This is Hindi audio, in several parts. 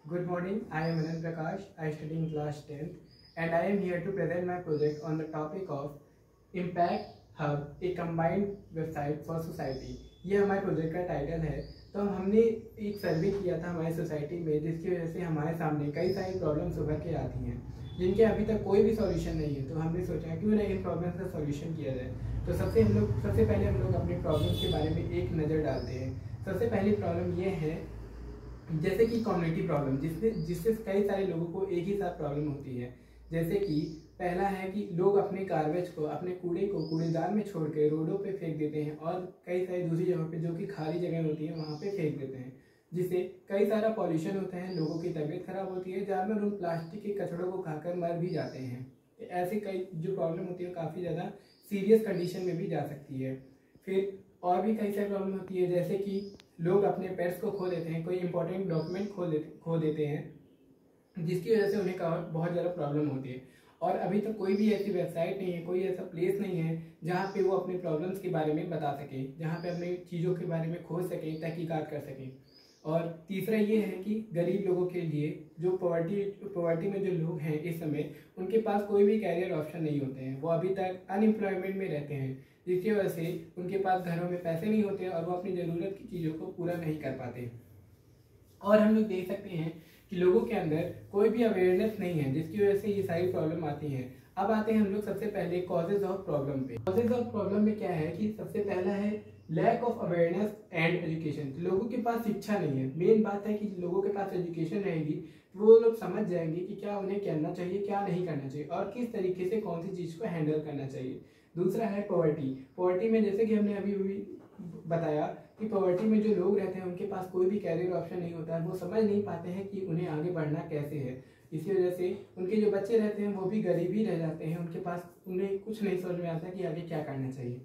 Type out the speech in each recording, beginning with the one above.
Good morning, I am Anand Prakash. I study in class 10th and I am here to present my project on the topic of Impact Hub, a combined website for society. ये हमारे प्रोजेक्ट का टाइटल है। तो हमने एक सर्वे किया था हमारी सोसाइटी में, जिसकी वजह से हमारे सामने कई सारी प्रॉब्लम्स उभर के आती हैं जिनके अभी तक कोई भी सॉल्यूशन नहीं है। तो हमने सोचा क्यों ना इन प्रॉब्लम्स का सॉल्यूशन किया जाए। तो सबसे पहले हम लोग अपने प्रॉब्लम्स के बारे में एक नज़र डालते हैं। सबसे पहली प्रॉब्लम ये है जैसे कि कम्युनिटी प्रॉब्लम, जिससे कई सारे लोगों को एक ही साथ प्रॉब्लम होती है। जैसे कि पहला है कि लोग अपने गार्बेज को, अपने कूड़े को कूड़ेदान में छोड़ के रोडों पे फेंक देते हैं और कई सारी दूसरी जगहों पे जो कि खाली जगह होती है वहाँ पे फेंक देते हैं, जिससे कई सारा पॉल्यूशन होता है, लोगों की तबीयत खराब होती है, जानवर उन प्लास्टिक के कचड़ों को खाकर मर भी जाते हैं। ऐसे कई जो प्रॉब्लम होती है काफ़ी ज़्यादा सीरियस कंडीशन में भी जा सकती है। फिर और भी कई सारी प्रॉब्लम होती है, जैसे कि लोग अपने पेट्स को खो देते हैं, कोई इंपॉर्टेंट डॉक्यूमेंट खो देते हैं, जिसकी वजह से उन्हें बहुत ज़्यादा प्रॉब्लम होती है। और अभी तक कोई भी ऐसी वेबसाइट नहीं है, कोई ऐसा प्लेस नहीं है जहाँ पे वो अपने प्रॉब्लम्स के बारे में बता सके, जहाँ पे अपने चीज़ों के बारे में खोज सकें, तहकीकात कर सकें। और तीसरा ये है कि गरीब लोगों के लिए, जो पॉवर्टी में जो लोग हैं इस समय, उनके पास कोई भी कैरियर ऑप्शन नहीं होते हैं, वो अभी तक अनएम्प्लॉयमेंट में रहते हैं, जिसकी वजह से उनके पास घरों में पैसे नहीं होते और वो अपनी ज़रूरत की चीज़ों को पूरा नहीं कर पाते। और हम लोग देख सकते हैं कि लोगों के अंदर कोई भी अवेयरनेस नहीं है, जिसकी वजह से ये सारी प्रॉब्लम आती हैं। अब आते हैं हम लोग सबसे पहले कॉजेज ऑफ प्रॉब्लम पे। कॉजेज ऑफ प्रॉब्लम में क्या है कि सबसे पहला है lack of awareness and education. लोगों के पास शिक्षा नहीं है। मेन बात है कि लोगों के पास एजुकेशन रहेगी तो वो लोग समझ जाएंगे कि क्या उन्हें करना चाहिए, क्या नहीं करना चाहिए और किस तरीके से कौन सी चीज़ को हैंडल करना चाहिए। दूसरा है पॉवर्टी। पॉवर्टी में जैसे कि हमने अभी बताया कि पॉवर्टी में जो लोग रहते हैं उनके पास कोई भी कैरियर ऑप्शन नहीं होता है, वो समझ नहीं पाते हैं कि उन्हें आगे बढ़ना कैसे है। इसी वजह से उनके जो बच्चे रहते हैं वो भी गरीब ही रह जाते हैं, उनके पास उन्हें कुछ नहीं समझ में आता कि आगे क्या करना चाहिए।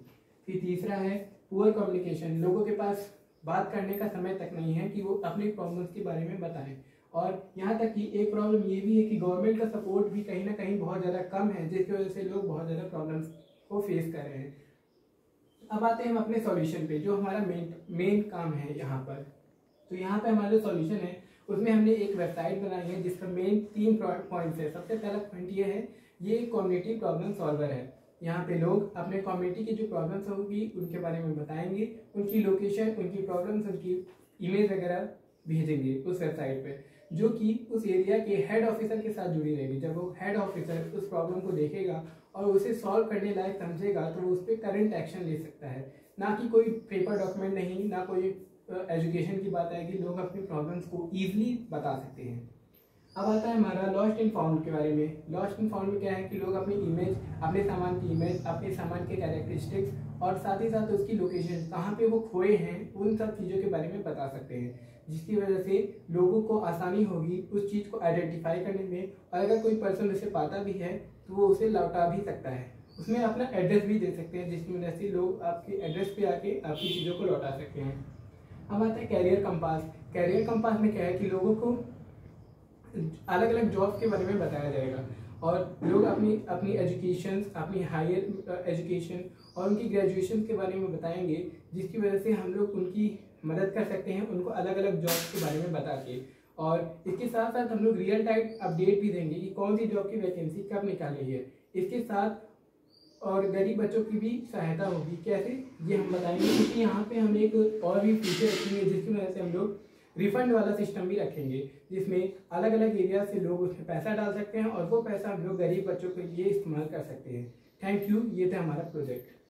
फिर तीसरा है पुअर कम्युनिकेशन। लोगों के पास बात करने का समय तक नहीं है कि वो अपनी प्रॉब्लम्स के बारे में बताएं। और यहाँ तक कि एक प्रॉब्लम ये भी है कि गवर्नमेंट का सपोर्ट भी कहीं ना कहीं बहुत ज़्यादा कम है, जिसकी वजह से लोग बहुत ज़्यादा प्रॉब्लम्स को फेस कर रहे हैं। अब आते हैं हम अपने सॉल्यूशन पे, जो हमारा मेन काम है यहाँ पर। तो यहाँ पे हमारा जो सॉल्यूशन है उसमें हमने एक वेबसाइट बनाई है जिसका मेन 3 पॉइंट्स है। सबसे पहला पॉइंट ये है, ये कम्युनिटी प्रॉब्लम सॉल्वर है। यहाँ पे लोग अपने कम्युनिटी की जो प्रॉब्लम्स होगी उनके बारे में बताएंगे, उनकी लोकेशन, उनकी प्रॉब्लम्स, उनकी इमेज वगैरह भेजेंगे उस वेबसाइट पे, जो कि उस एरिया के हेड ऑफिसर के साथ जुड़ी रहेगी। जब वो हेड ऑफिसर उस प्रॉब्लम को देखेगा और उसे सॉल्व करने लायक समझेगा तो वो उस पर करंट एक्शन ले सकता है। ना कि कोई पेपर डॉक्यूमेंट नहीं, ना कोई एजुकेशन की बात है कि लोग अपनी प्रॉब्लम्स को ईजिली बता सकते हैं। अब आता है हमारा लॉस्ट एंड फाउंड के बारे में। लॉस्ट एंड फाउंड में क्या है कि लोग अपनी इमेज, अपने सामान की इमेज, अपने सामान के कैरेक्टरिस्टिक्स और साथ ही साथ उसकी लोकेशन, कहाँ पे वो खोए हैं, उन सब चीज़ों के बारे में बता सकते हैं, जिसकी वजह से लोगों को आसानी होगी उस चीज़ को आइडेंटिफाई करने में। और अगर कोई पर्सन उसे पाता भी है तो वो उसे लौटा भी सकता है। उसमें अपना एड्रेस भी दे सकते हैं, जिसकी वजह से लोग आपके एड्रेस पे आके आपकी चीज़ों को लौटा सकते हैं। अब आता है कैरियर कंपास। कैरियर कंपास में क्या है कि लोगों को अलग अलग जॉब्स के बारे में बताया जाएगा और लोग अपनी एजुकेशन, अपनी हायर एजुकेशन और उनकी ग्रेजुएशन के बारे में बताएंगे, जिसकी वजह से हम लोग उनकी मदद कर सकते हैं, उनको अलग अलग जॉब्स के बारे में बता के। और इसके साथ साथ हम लोग रियल टाइम अपडेट भी देंगे कि कौन सी जॉब की वैकेंसी कब निकाली है। इसके साथ और गरीब बच्चों की भी सहायता होगी। कैसे, ये हम बताएंगे, क्योंकि यहाँ पे हम एक और भी फीचर रखेंगे जिसकी वजह से हम लोग रिफंड वाला सिस्टम भी रखेंगे, जिसमें अलग अलग एरिया से लोग उसमें पैसा डाल सकते हैं और वो पैसा हम लोग गरीब बच्चों के लिए इस्तेमाल कर सकते हैं। Thank you. ये था हमारा प्रोजेक्ट।